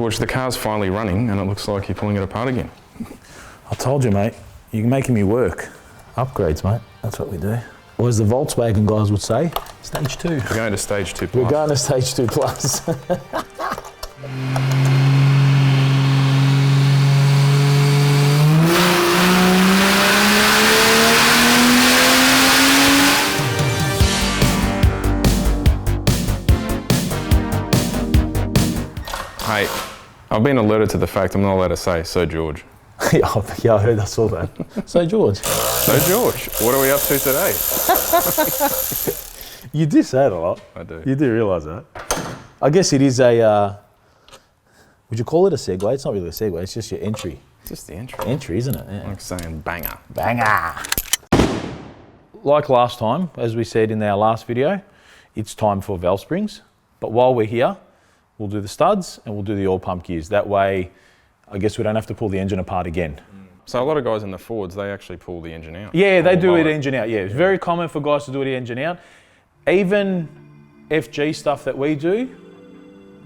George, the car's finally running and it looks like you're pulling it apart again. I told you, mate, you're making me work. Upgrades, mate, that's what we do. Or as the Volkswagen guys would say, stage 2. We're going to stage 2 plus. We're going to stage 2 plus. Hey, I've been alerted to the fact I'm not allowed to say, so George. Yeah, I heard, I saw that. So George. So George, what are we up to today? You do say it a lot. I do. You do realise that. I guess it is a, would you call it a segue? It's not really a segue, it's just your entry. It's just the entry. Entry, isn't it? Yeah. Like saying banger. Banger. Like last time, as we said in our last video, it's time for valve springs. But while we're here, we'll do the studs and we'll do the oil pump gears. That way, I guess we don't have to pull the engine apart again. So a lot of guys in the Fords, they actually pull the engine out. Yeah, they do it engine out. Yeah, it's very common for guys to do it engine out. Even FG stuff that we do,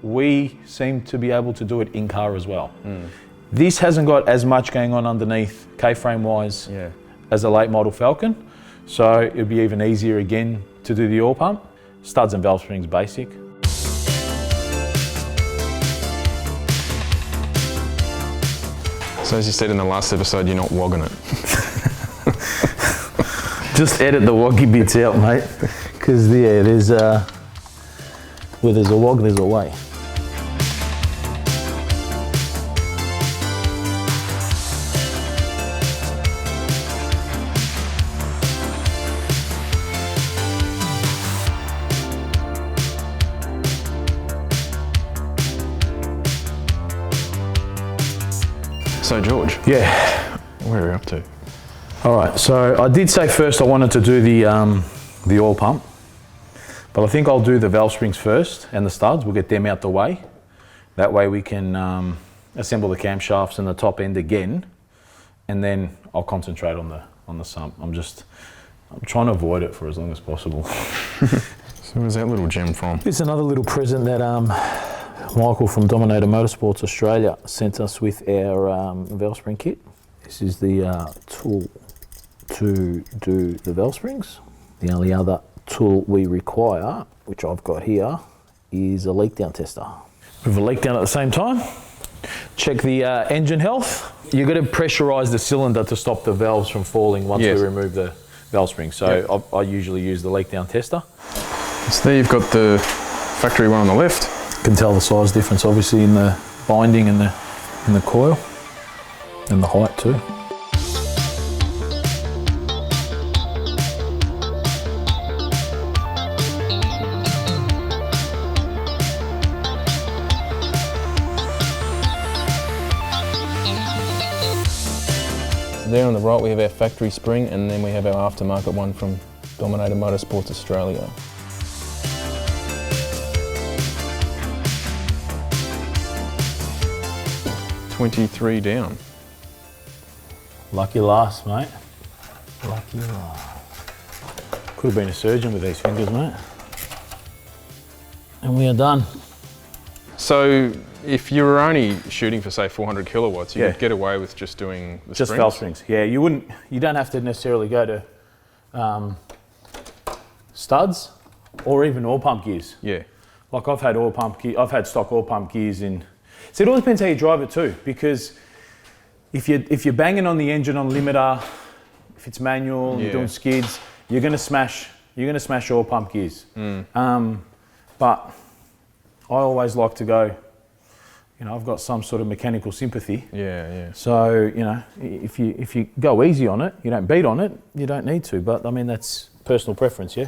we seem to be able to do it in car as well. This hasn't got as much going on underneath K-frame wise as a late model Falcon. So it'll be even easier again to do the oil pump. Studs and valve springs basic. So as you said in the last episode, you're not wogging it. Just edit the woggy bits out, mate. Because yeah, there's where there's a wog, there's a way. So George. Yeah. Where are we up to? All right, so I did say first I wanted to do the oil pump, but I think I'll do the valve springs first and the studs. We'll get them out the way. That way we can assemble the camshafts and the top end again, and then I'll concentrate on the sump. I'm trying to avoid it for as long as possible. So where's that little gem from? It's another little present that Michael from Dominator Motorsports Australia sent us with our valve spring kit. This is the tool to do the valve springs. The only other tool we require, which I've got here, is a leak down tester. With a leak down at the same time, check the engine health. You've got to pressurise the cylinder to stop the valves from falling once we remove the valve spring. So I usually use the leak down tester. So there you've got the factory one on the left. You can tell the size difference obviously in the binding and the coil and the height too. There on the right we have our factory spring, and then we have our aftermarket one from Dominator Motorsports Australia. $23 down. Lucky last, mate. Lucky last. Could have been a surgeon with these fingers, mate. And we are done. So if you were only shooting for say 400 kilowatts, you could get away with just doing the just springs? valve springs. Yeah, you don't have to necessarily go to studs or even oil pump gears. Yeah. Like I've had stock oil pump gears in. So it all depends how you drive it too, because if you're banging on the engine on limiter, if it's manual, you're doing skids, you're gonna smash oil pump gears. But I always like to go, I've got some sort of mechanical sympathy. Yeah. So, if you go easy on it, you don't beat on it, you don't need to. But I mean, that's personal preference, yeah?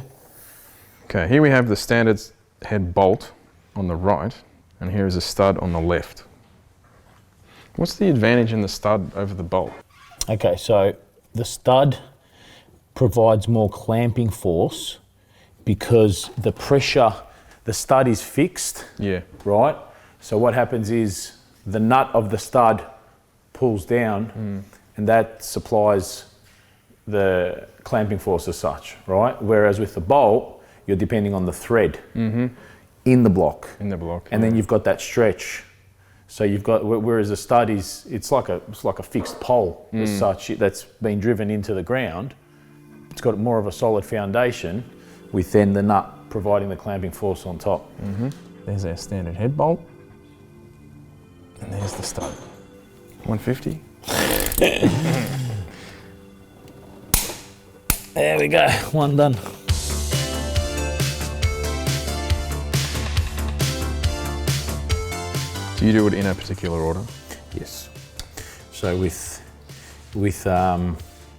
Okay, here we have the standard head bolt on the right, and here is a stud on the left. What's the advantage in the stud over the bolt? Okay, so the stud provides more clamping force because the pressure, the stud is fixed, right? So what happens is the nut of the stud pulls down and that supplies the clamping force as such, right? Whereas with the bolt, you're depending on the thread in the block. In the block. And then you've got that stretch So you've got, whereas a stud is, it's like a fixed pole as such that's been driven into the ground. It's got more of a solid foundation with then the nut providing the clamping force on top. There's our standard head bolt. And there's the stud. 150. There we go, one done. Do you do it in a particular order? Yes. So with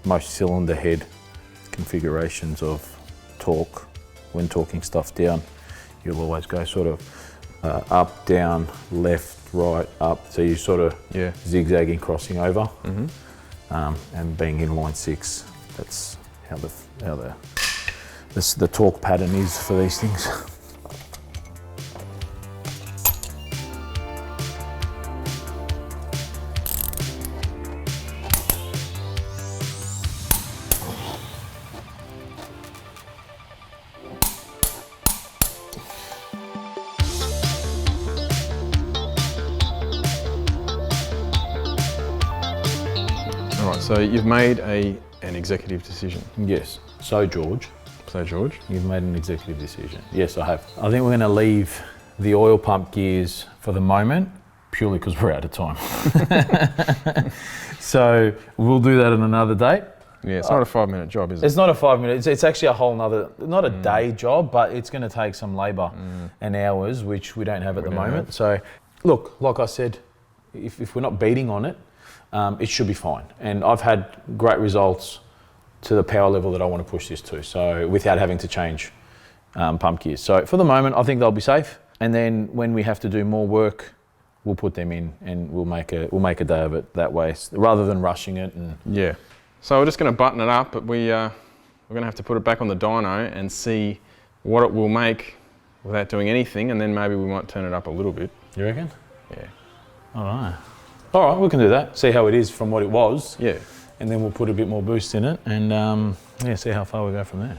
most cylinder head configurations of torque, when torquing stuff down, you'll always go sort of up, down, left, right, up. So you sort of zigzagging, crossing over, and being in line 6. That's how the torque pattern is for these things. All right, so you've made an executive decision. Yes. So George, you've made an executive decision. Yes, I have. I think we're going to leave the oil pump gears for the moment, purely because we're out of time. So we'll do that on another date. Yeah, it's not a 5-minute job, is it? It's not a 5 minute, it's actually a whole nother, not a day job, but it's going to take some labour and hours, which we don't have at the moment. So look, like I said, if we're not beating on it, it should be fine. And I've had great results to the power level that I want to push this to, so without having to change pump gears. So for the moment, I think they'll be safe. And then when we have to do more work, we'll put them in and we'll make a day of it that way, rather than rushing it. And yeah. So we're just going to button it up, but we're going to have to put it back on the dyno and see what it will make without doing anything, and then maybe we might turn it up a little bit. You reckon? Yeah. All right, we can do that. See how it is from what it was. Yeah. And then we'll put a bit more boost in it and see how far we go from there.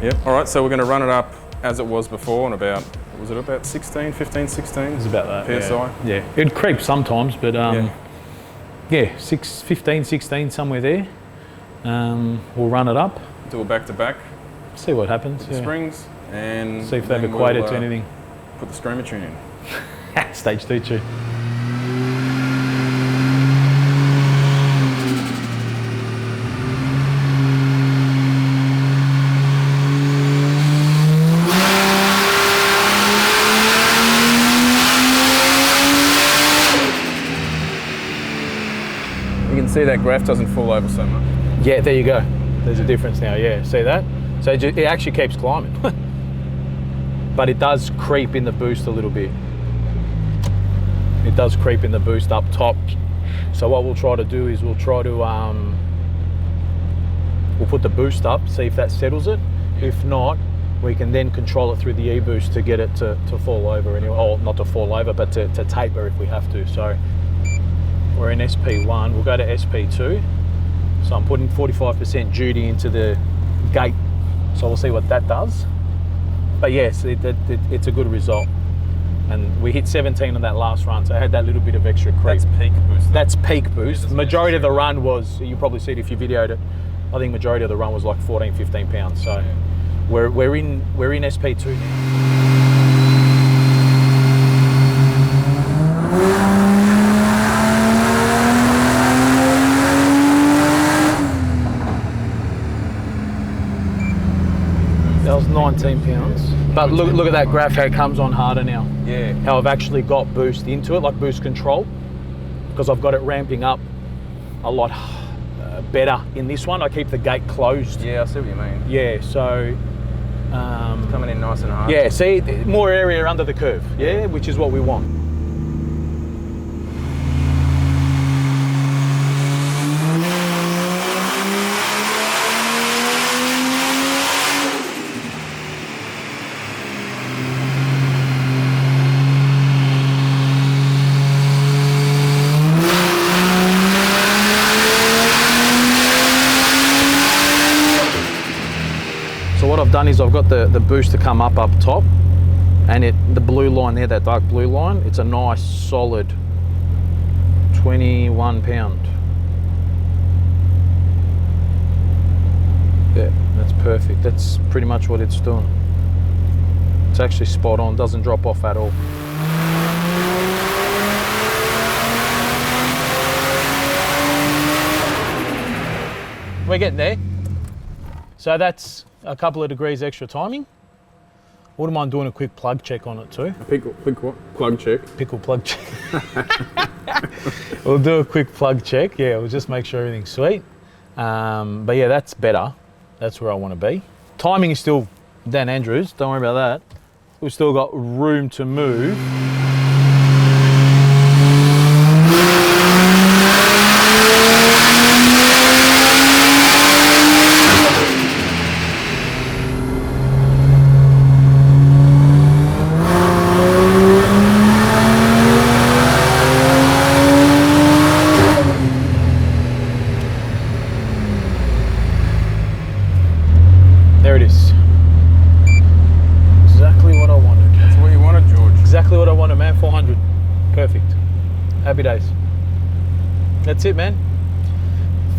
Yep. All right, so we're going to run it up as it was before on about, was it about 16, 15, 16? It's about that, PSI? Yeah. It creeps sometimes, but yeah, 15, 16, somewhere there. We'll run it up. Do it back to back. See what happens. The springs, and see if they've equated to anything. Put the streamer tune in. Stage 2 tune. You can see that graph doesn't fall over so much. Yeah, there you go. There's a difference now, yeah. See that? So it actually keeps climbing. But it does creep in the boost a little bit. It does creep in the boost up top. So what we'll try to do is we'll try to, we'll put the boost up, see if that settles it. If not, we can then control it through the e-boost to get it to fall over anyway, or not to fall over, but to taper if we have to. So we're in SP1, we'll go to SP2. So I'm putting 45% duty into the gate. So we'll see what that does. But yes, it's a good result. And we hit 17 on that last run, so I had that little bit of extra creep. That's peak boost. That's peak boost. The majority of the run was, you probably see it if you videoed it, I think majority of the run was like 14, 15 pounds. So we're in SP2 now. That was 19 pounds. But look at that graph, how it comes on harder now. Yeah. How I've actually got boost into it, like boost control, because I've got it ramping up a lot better in this one. I keep the gate closed. Yeah, I see what you mean. Yeah, so... it's coming in nice and hard. Yeah, see, more area under the curve, yeah, which is what we want. So what I've done is I've got the booster come up top, And the blue line there, that dark blue line, it's a nice solid 21 pound. Yeah, that's perfect. That's pretty much what it's doing. It's actually spot on, doesn't drop off at all. We're getting there. So that's a couple of degrees extra timing. Wouldn't mind doing a quick plug check on it too. Quick what? Plug check. Pickle plug check. We'll do a quick plug check. Yeah, we'll just make sure everything's sweet. But yeah, that's better. That's where I want to be. Timing is still Dan Andrews. Don't worry about that. We've still got room to move. There it is. Exactly what I wanted. That's what you wanted, George. Exactly what I wanted, man. 400. Perfect. Happy days. That's it, man.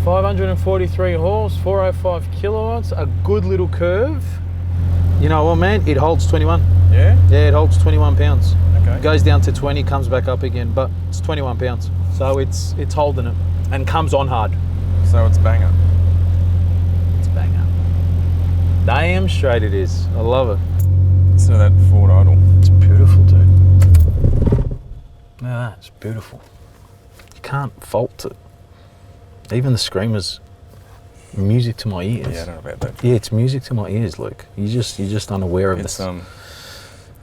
543 horse, 405 kilowatts, a good little curve. You know what, man? It holds 21. Yeah? Yeah, it holds 21 pounds. Okay. Goes down to 20, comes back up again, but it's 21 pounds. So it's holding it and comes on hard. So it's banger. It's banger. Damn straight it is. I love it. So that Ford Idol. It's beautiful, dude. Look at that, it's beautiful. You can't fault it. Even the screamer's music to my ears. Yeah, I don't know about that. Yeah, it's music to my ears, Luke. You're just unaware of It's this.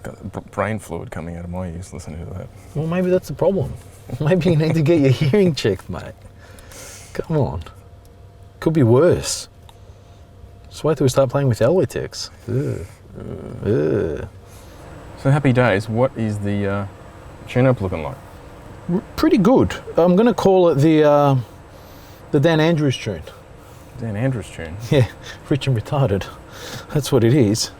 got brain fluid coming out of my ears listening to that. Well, maybe that's the problem. Maybe you need to get your hearing checked, mate. Come on. Could be worse. Just wait till we start playing with alloy techs. Ugh. Ugh. So happy days. What is the tune-up looking like? Pretty good. I'm going to call it the Dan Andrews tune. Dan Andrews tune. Yeah, rich and retarded. That's what it is.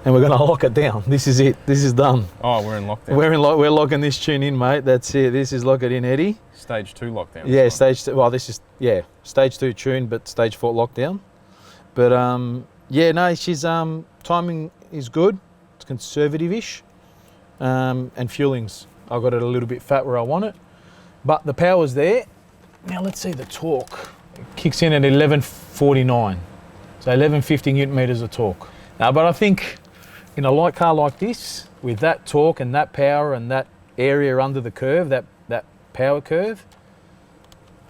And we're going to lock it down. This is it. This is done. Oh, we're in lockdown. We're locking this tune in, mate. That's it. This is lock it in, Eddie. Stage 2 lockdown. Yeah, stage 2. Well, this is, yeah, stage 2 tune, but stage 4 lockdown. But yeah, no, she's timing is good. It's conservative-ish, and fueling's. I got it a little bit fat where I want it, but the power's there. Now let's see the torque. It kicks in at 1149, so 1150 newton meters of torque. Now, but I think in a light car like this, with that torque and that power and that area under the curve, that power curve,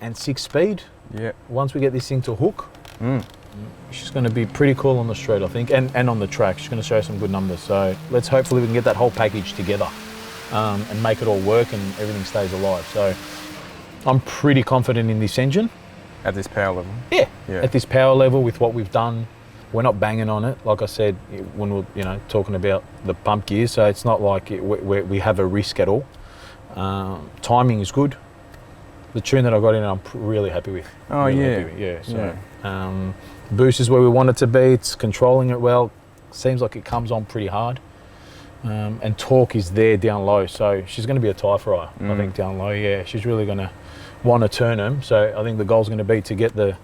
and 6-speed. Yeah. Once we get this thing to hook. She's going to be pretty cool on the street, I think, and on the track. She's going to show some good numbers. So hopefully we can get that whole package together and make it all work and everything stays alive. So I'm pretty confident in this engine. At this power level? Yeah. Yeah. At this power level with what we've done. We're not banging on it, like I said, when we're talking about the pump gear. So it's not like we have a risk at all. Timing is good. The tune that I got in, I'm really happy with. Oh, really yeah. happy with. Yeah. So boost is where we want it to be. It's controlling it well. Seems like it comes on pretty hard. And torque is there down low. So she's going to be a tie fryer, I think, down low. Yeah, she's really going to want to turn them. So I think the goal's going to be to get the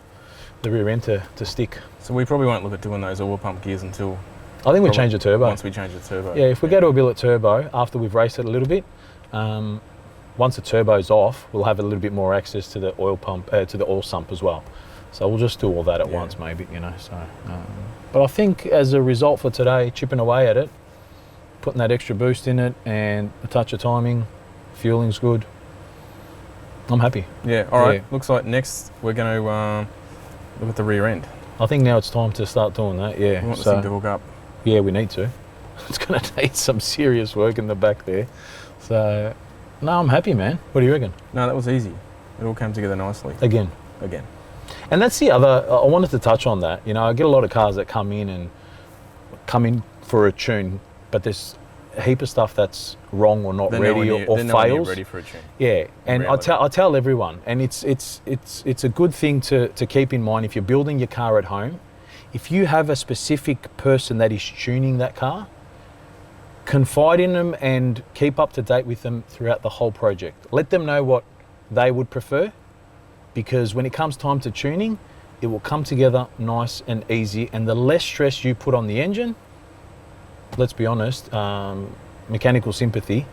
rear end to stick. So we probably won't look at doing those oil pump gears until... I think we change the turbo. Once we change the turbo. Yeah, if we go to a billet turbo after we've raced it a little bit, once the turbo's off, we'll have a little bit more access to the oil pump, to the oil sump as well. So we'll just do all that at once, maybe, So, but I think as a result for today, chipping away at it, putting that extra boost in it, and a touch of timing, fueling's good. I'm happy. Yeah. All right. Yeah. Looks like next we're going to look at the rear end. I think now it's time to start doing that. Yeah. We want this thing to hook up. Yeah, we need to. It's going to need some serious work in the back there. So, no, I'm happy, man. What do you reckon? No, that was easy. It all came together nicely. Again. And that's the other, I wanted to touch on that. I get a lot of cars that come in for a tune, but there's a heap of stuff that's wrong or not ready or fails. Ready for a tune. Yeah, and I tell everyone, and it's a good thing to keep in mind if you're building your car at home. If you have a specific person that is tuning that car, confide in them and keep up to date with them throughout the whole project. Let them know what they would prefer, because when it comes time to tuning, it will come together nice and easy, and the less stress you put on the engine, let's be honest, mechanical sympathy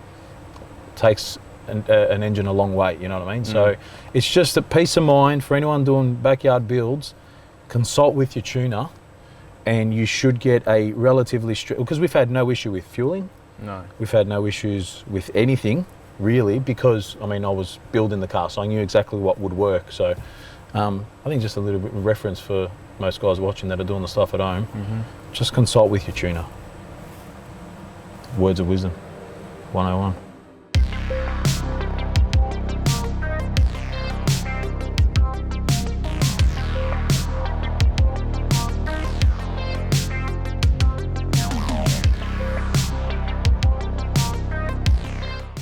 takes an engine a long way, you know what I mean? So it's just a peace of mind for anyone doing backyard builds. Consult with your tuner and you should get a relatively because we've had no issue with fueling. No. We've had no issues with anything really, because I mean I was building the car, so I knew exactly what would work. So I think just a little bit of reference for most guys watching that are doing the stuff at home. Just consult with your tuner. Words of wisdom 101.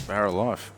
Barra life.